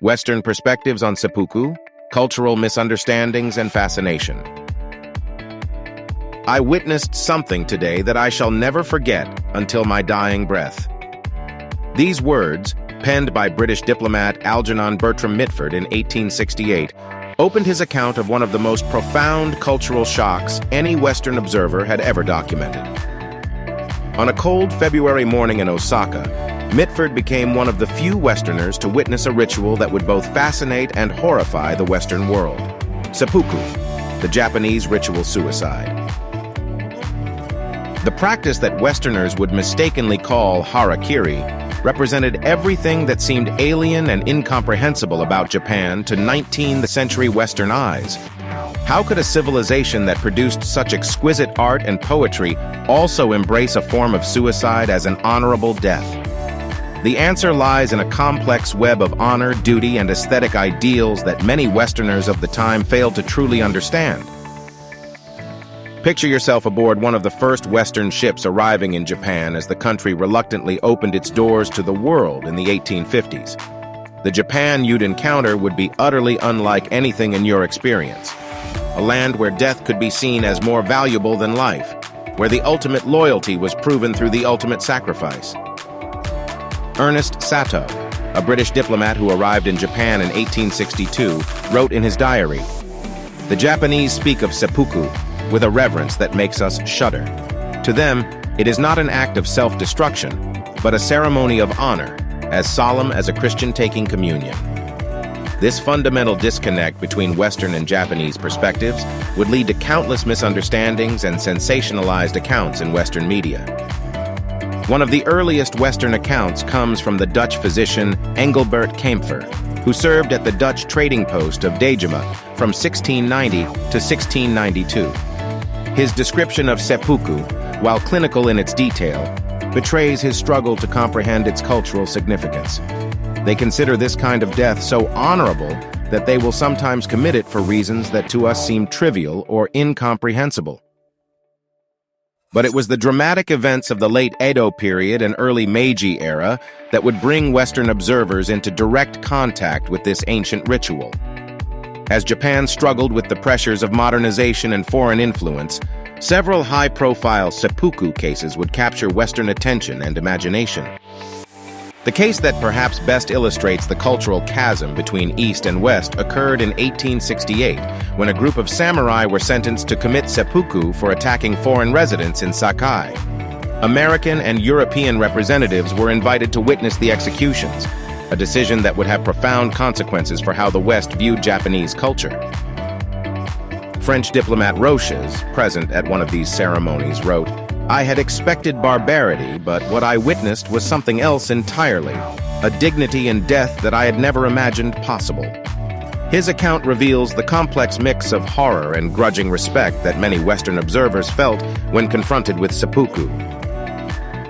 Western perspectives on seppuku, cultural misunderstandings and fascination. I witnessed something today that I shall never forget until my dying breath. These words, penned by British diplomat Algernon Bertram Mitford in 1868, opened his account of one of the most profound cultural shocks any Western observer had ever documented. On a cold February morning in Osaka, Mitford became one of the few Westerners to witness a ritual that would both fascinate and horrify the Western world: seppuku, the Japanese ritual suicide. The practice that Westerners would mistakenly call harakiri represented everything that seemed alien and incomprehensible about Japan to 19th century Western eyes. How could a civilization that produced such exquisite art and poetry also embrace a form of suicide as an honorable death? The answer lies in a complex web of honor, duty, and aesthetic ideals that many Westerners of the time failed to truly understand. Picture yourself aboard one of the first Western ships arriving in Japan as the country reluctantly opened its doors to the world in the 1850s. The Japan you'd encounter would be utterly unlike anything in your experience. A land where death could be seen as more valuable than life, where the ultimate loyalty was proven through the ultimate sacrifice. Ernest Satow, a British diplomat who arrived in Japan in 1862, wrote in his diary, "The Japanese speak of seppuku with a reverence that makes us shudder. To them, it is not an act of self-destruction, but a ceremony of honor, as solemn as a Christian taking communion." This fundamental disconnect between Western and Japanese perspectives would lead to countless misunderstandings and sensationalized accounts in Western media. One of the earliest Western accounts comes from the Dutch physician Engelbert Kaempfer, who served at the Dutch trading post of Dejima from 1690 to 1692. His description of seppuku, while clinical in its detail, betrays his struggle to comprehend its cultural significance. They consider this kind of death so honorable that they will sometimes commit it for reasons that to us seem trivial or incomprehensible. But it was the dramatic events of the late Edo period and early Meiji era that would bring Western observers into direct contact with this ancient ritual. As Japan struggled with the pressures of modernization and foreign influence, several high-profile seppuku cases would capture Western attention and imagination. The case that perhaps best illustrates the cultural chasm between East and West occurred in 1868, when a group of samurai were sentenced to commit seppuku for attacking foreign residents in Sakai. American and European representatives were invited to witness the executions, a decision that would have profound consequences for how the West viewed Japanese culture. French diplomat Roches, present at one of these ceremonies, wrote, "I had expected barbarity, but what I witnessed was something else entirely, a dignity in death that I had never imagined possible." His account reveals the complex mix of horror and grudging respect that many Western observers felt when confronted with seppuku.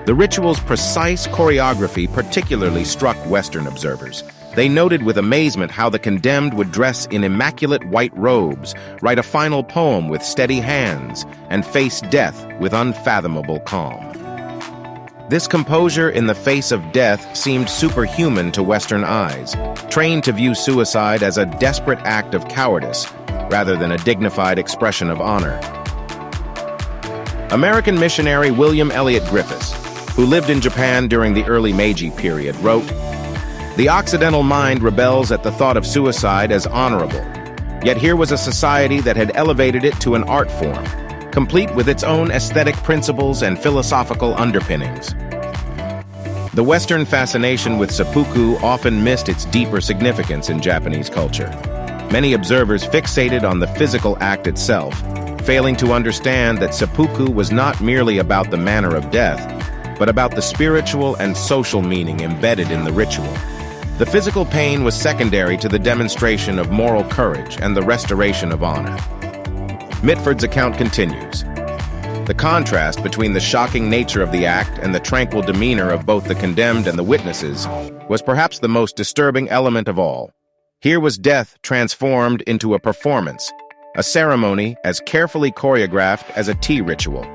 The ritual's precise choreography particularly struck Western observers. They noted with amazement how the condemned would dress in immaculate white robes, write a final poem with steady hands, and face death with unfathomable calm. This composure in the face of death seemed superhuman to Western eyes, trained to view suicide as a desperate act of cowardice, rather than a dignified expression of honor. American missionary William Elliot Griffiths, who lived in Japan during the early Meiji period, wrote, "The Occidental mind rebels at the thought of suicide as honorable. Yet here was a society that had elevated it to an art form, complete with its own aesthetic principles and philosophical underpinnings." The Western fascination with seppuku often missed its deeper significance in Japanese culture. Many observers fixated on the physical act itself, failing to understand that seppuku was not merely about the manner of death, but about the spiritual and social meaning embedded in the ritual. The physical pain was secondary to the demonstration of moral courage and the restoration of honor. Mitford's account continues. The contrast between the shocking nature of the act and the tranquil demeanor of both the condemned and the witnesses was perhaps the most disturbing element of all. Here was death transformed into a performance, a ceremony as carefully choreographed as a tea ritual.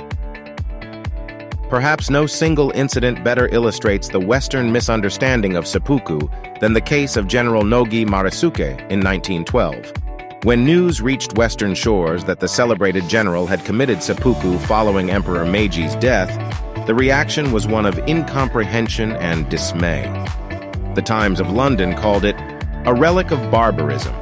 Perhaps no single incident better illustrates the Western misunderstanding of seppuku than the case of General Nogi Marisuke in 1912. When news reached Western shores that the celebrated general had committed seppuku following Emperor Meiji's death, the reaction was one of incomprehension and dismay. The Times of London called it a relic of barbarism,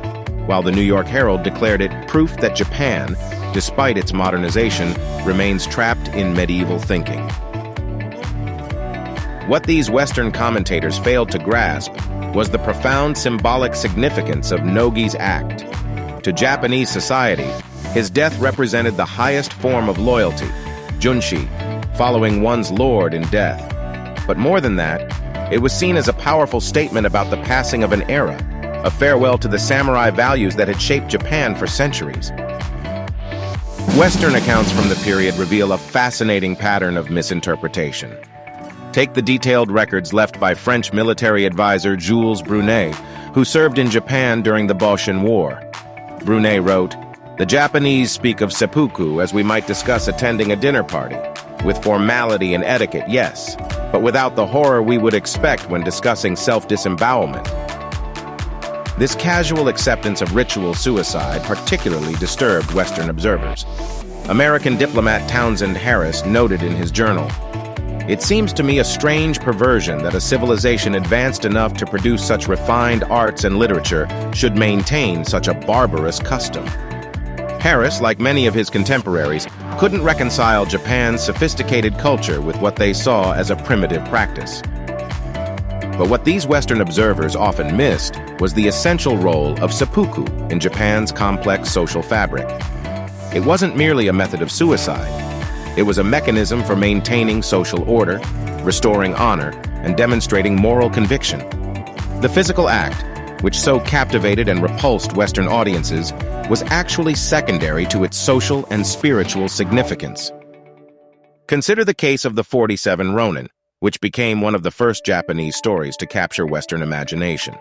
while the New York Herald declared it proof that Japan, despite its modernization, remains trapped in medieval thinking. What these Western commentators failed to grasp was the profound symbolic significance of Nogi's act. To Japanese society, his death represented the highest form of loyalty, junshi, following one's lord in death. But more than that, it was seen as a powerful statement about the passing of an era, a farewell to the samurai values that had shaped Japan for centuries. Western accounts from the period reveal a fascinating pattern of misinterpretation. Take the detailed records left by French military advisor Jules Brunet, who served in Japan during the Boshin War. Brunet wrote, "The Japanese speak of seppuku as we might discuss attending a dinner party, with formality and etiquette, yes, but without the horror we would expect when discussing self-disembowelment." This casual acceptance of ritual suicide particularly disturbed Western observers. American diplomat Townsend Harris noted in his journal, "It seems to me a strange perversion that a civilization advanced enough to produce such refined arts and literature should maintain such a barbarous custom." Harris, like many of his contemporaries, couldn't reconcile Japan's sophisticated culture with what they saw as a primitive practice. But what these Western observers often missed was the essential role of seppuku in Japan's complex social fabric. It wasn't merely a method of suicide. It was a mechanism for maintaining social order, restoring honor, and demonstrating moral conviction. The physical act, which so captivated and repulsed Western audiences, was actually secondary to its social and spiritual significance. Consider the case of the 47 Ronin, which became one of the first Japanese stories to capture Western imagination.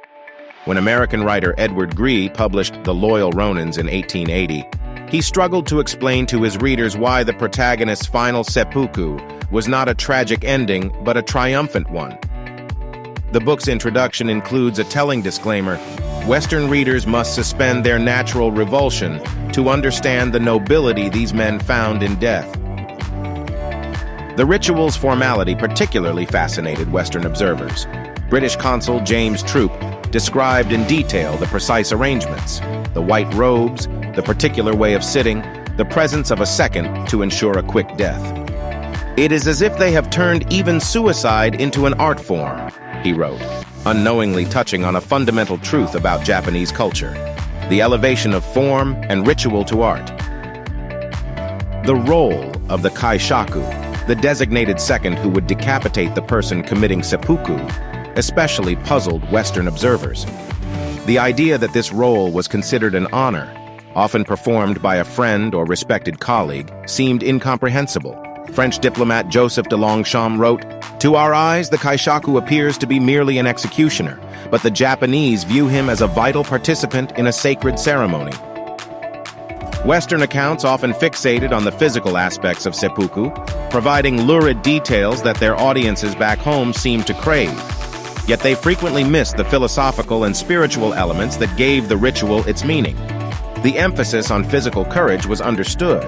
When American writer Edward Gree published The Loyal Ronins in 1880, he struggled to explain to his readers why the protagonist's final seppuku was not a tragic ending, but a triumphant one. The book's introduction includes a telling disclaimer: Western readers must suspend their natural revulsion to understand the nobility these men found in death. The ritual's formality particularly fascinated Western observers. British consul James Troup described in detail the precise arrangements, the white robes, the particular way of sitting, the presence of a second to ensure a quick death. "It is as if they have turned even suicide into an art form," he wrote, unknowingly touching on a fundamental truth about Japanese culture: the elevation of form and ritual to art. The role of the kaishaku, the designated second who would decapitate the person committing seppuku, especially puzzled Western observers. The idea that this role was considered an honor, often performed by a friend or respected colleague, seemed incomprehensible. French diplomat Joseph de Longchamp wrote, "To our eyes, the kaishaku appears to be merely an executioner, but the Japanese view him as a vital participant in a sacred ceremony." Western accounts often fixated on the physical aspects of seppuku, providing lurid details that their audiences back home seemed to crave. Yet they frequently missed the philosophical and spiritual elements that gave the ritual its meaning. The emphasis on physical courage was understood,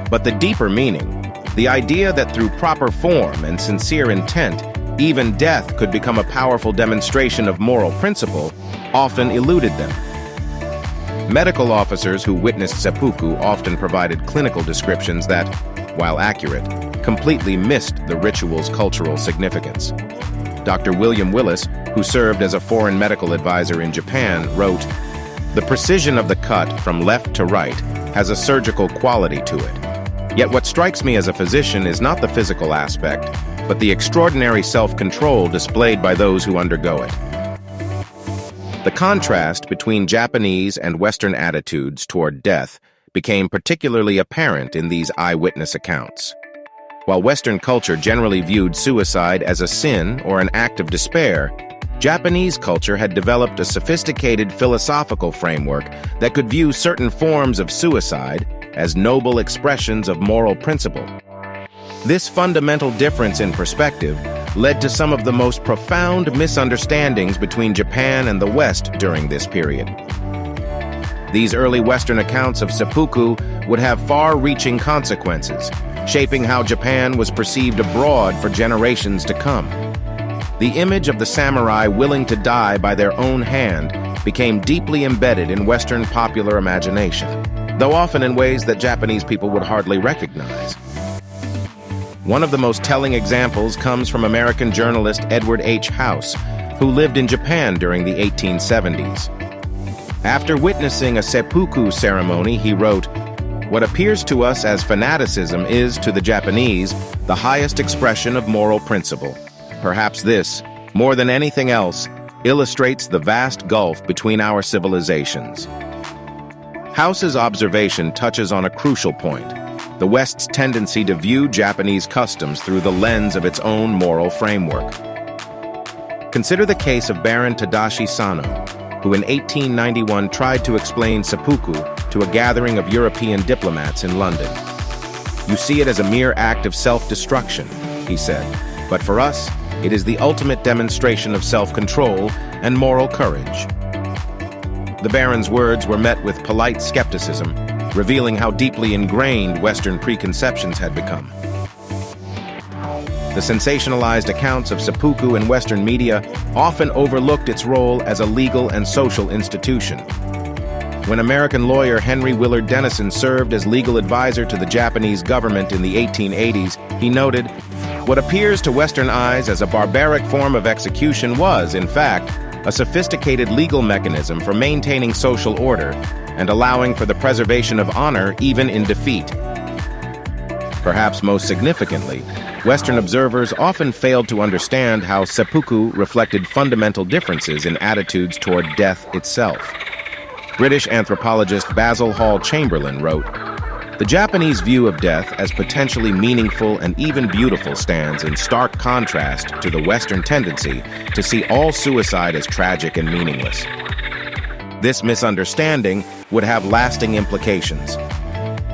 but the deeper meaning, the idea that through proper form and sincere intent, even death could become a powerful demonstration of moral principle, often eluded them. Medical officers who witnessed seppuku often provided clinical descriptions that, while accurate, completely missed the ritual's cultural significance. Dr. William Willis, who served as a foreign medical advisor in Japan, wrote, "The precision of the cut from left to right has a surgical quality to it. Yet what strikes me as a physician is not the physical aspect, but the extraordinary self-control displayed by those who undergo it." The contrast between Japanese and Western attitudes toward death became particularly apparent in these eyewitness accounts. While Western culture generally viewed suicide as a sin or an act of despair, Japanese culture had developed a sophisticated philosophical framework that could view certain forms of suicide as noble expressions of moral principle. This fundamental difference in perspective led to some of the most profound misunderstandings between Japan and the West during this period. These early Western accounts of seppuku would have far-reaching consequences, shaping how Japan was perceived abroad for generations to come. The image of the samurai willing to die by their own hand became deeply embedded in Western popular imagination, though often in ways that Japanese people would hardly recognize. One of the most telling examples comes from American journalist Edward H. House, who lived in Japan during the 1870s. After witnessing a seppuku ceremony, he wrote, "What appears to us as fanaticism is, to the Japanese, the highest expression of moral principle. Perhaps this, more than anything else, illustrates the vast gulf between our civilizations." House's observation touches on a crucial point: the West's tendency to view Japanese customs through the lens of its own moral framework. Consider the case of Baron Tadashi Sano, who in 1891 tried to explain seppuku to a gathering of European diplomats in London. "You see it as a mere act of self-destruction," he said, "but for us, it is the ultimate demonstration of self-control and moral courage." The Baron's words were met with polite skepticism, revealing how deeply ingrained Western preconceptions had become. The sensationalized accounts of seppuku in Western media often overlooked its role as a legal and social institution. When American lawyer Henry Willard Dennison served as legal advisor to the Japanese government in the 1880s, he noted, "What appears to Western eyes as a barbaric form of execution was, in fact, a sophisticated legal mechanism for maintaining social order and allowing for the preservation of honor even in defeat." Perhaps most significantly, Western observers often failed to understand how seppuku reflected fundamental differences in attitudes toward death itself. British anthropologist Basil Hall Chamberlain wrote, "The Japanese view of death as potentially meaningful and even beautiful stands in stark contrast to the Western tendency to see all suicide as tragic and meaningless." This misunderstanding would have lasting implications.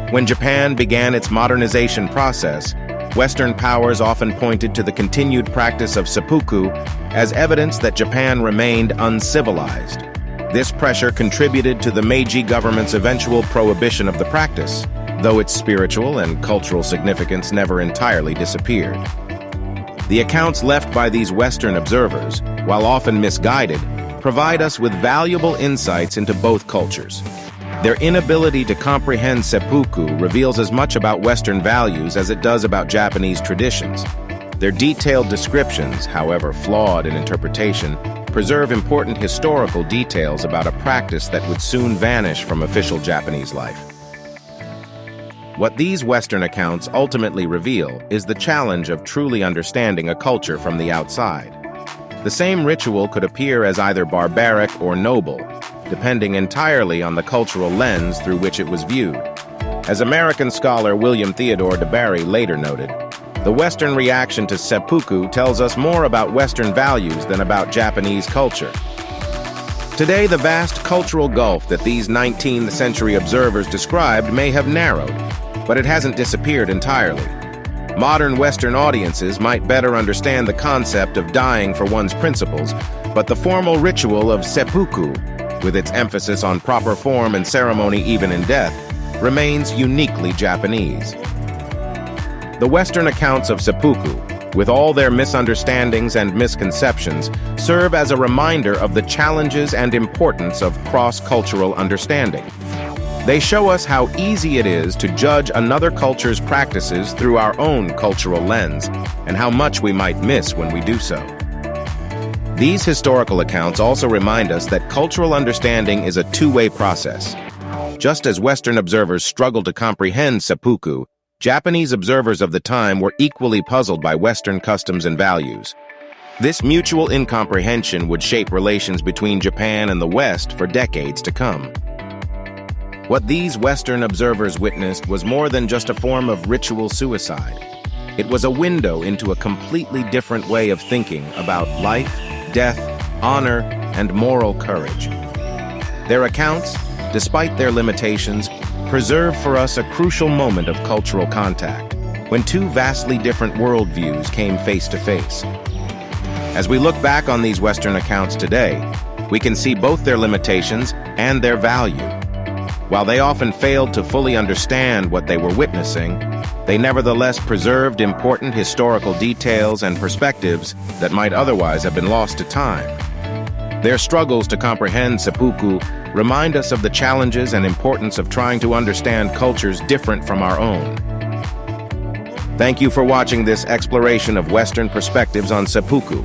When Japan began its modernization process, Western powers often pointed to the continued practice of seppuku as evidence that Japan remained uncivilized. This pressure contributed to the Meiji government's eventual prohibition of the practice, though its spiritual and cultural significance never entirely disappeared. The accounts left by these Western observers, while often misguided, provide us with valuable insights into both cultures. Their inability to comprehend seppuku reveals as much about Western values as it does about Japanese traditions. Their detailed descriptions, however flawed in interpretation, preserve important historical details about a practice that would soon vanish from official Japanese life. What these Western accounts ultimately reveal is the challenge of truly understanding a culture from the outside. The same ritual could appear as either barbaric or noble, depending entirely on the cultural lens through which it was viewed. As American scholar William Theodore DeBarry later noted, "The Western reaction to seppuku tells us more about Western values than about Japanese culture." Today, the vast cultural gulf that these 19th century observers described may have narrowed, but it hasn't disappeared entirely. Modern Western audiences might better understand the concept of dying for one's principles, but the formal ritual of seppuku, with its emphasis on proper form and ceremony even in death, remains uniquely Japanese. The Western accounts of seppuku, with all their misunderstandings and misconceptions, serve as a reminder of the challenges and importance of cross-cultural understanding. They show us how easy it is to judge another culture's practices through our own cultural lens, and how much we might miss when we do so. These historical accounts also remind us that cultural understanding is a two-way process. Just as Western observers struggled to comprehend seppuku, Japanese observers of the time were equally puzzled by Western customs and values. This mutual incomprehension would shape relations between Japan and the West for decades to come. What these Western observers witnessed was more than just a form of ritual suicide. It was a window into a completely different way of thinking about life, death, honor, and moral courage. Their accounts, despite their limitations, preserve for us a crucial moment of cultural contact. when two vastly different worldviews came face to face. As we look back on these Western accounts today, we can see both their limitations and their value. While they often failed to fully understand what they were witnessing, they nevertheless preserved important historical details and perspectives that might otherwise have been lost to time. Their struggles to comprehend seppuku remind us of the challenges and importance of trying to understand cultures different from our own. Thank you for watching this exploration of Western perspectives on seppuku.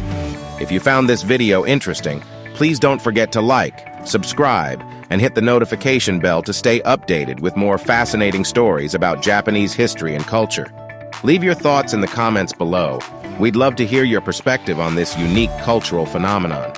If you found this video interesting, please don't forget to like, subscribe, and hit the notification bell to stay updated with more fascinating stories about Japanese history and culture. Leave your thoughts in the comments below. We'd love to hear your perspective on this unique cultural phenomenon.